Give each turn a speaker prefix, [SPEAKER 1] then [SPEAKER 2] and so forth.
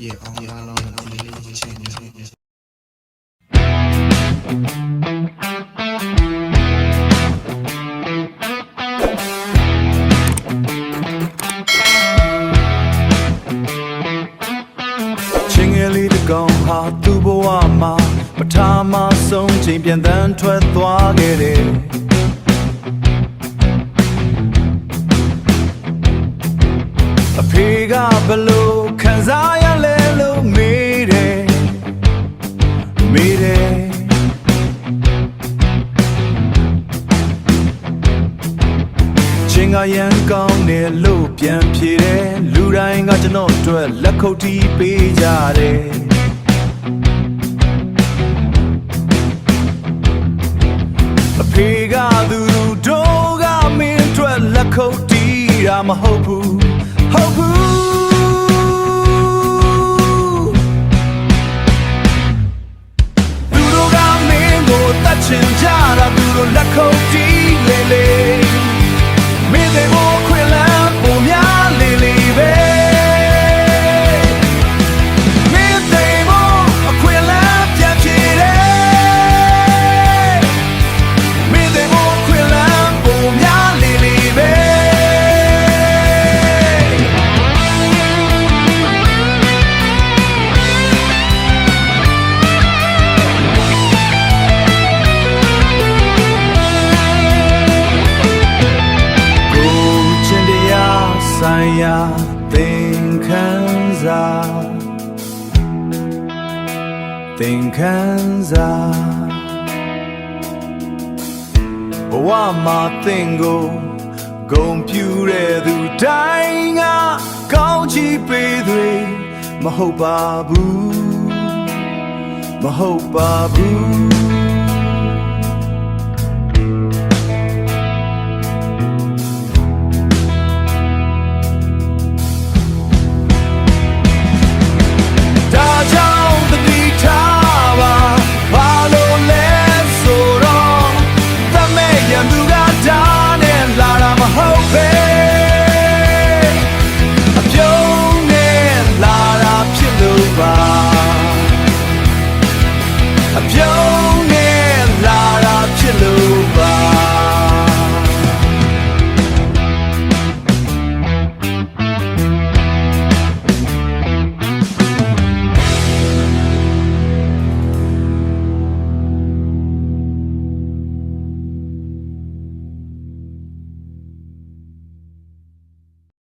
[SPEAKER 1] Yeah, all along I'm really changing.
[SPEAKER 2] Chingeli the gong ha tu boa ma Patama song ching pian dan thuetသွားခဲ့တယ်အဖေကဘလို့ခံစားရလဲလို့မေးတယ်ချင်းကရန်ကောင်းတယ်လို့ပြန်ဖြေတယ်လူတိုင်းကကျွန်တော်အတွက်လက်ခုပ်တီးပေးကြတယ်အဖေကသူတို့ကမင်းအတွက်လက်ခုပ်တီးတာမဟုတ်ဘူးဟုတ်ဘူးသူတို့ကမင်းကိုတတ်ချင်ကြတာသူတို့လက်ခုပ်တီးလေလေမင်းတွေဘောခွေလန်းပုံများလေလေပဲမင်းတွေဘောအခွေလန်းပြန်ပြေတယ်မင်းတွေဘောခွေလန်းပုံများလေလေပဲဆိုင်ရာသင်ခန်းစာဘဝမှာသင်ကိုဂုဏ်ပြုတဲ့သူတိုင်းကကောင်းချီးပေးသွေးမဟုတ်ပါဘူး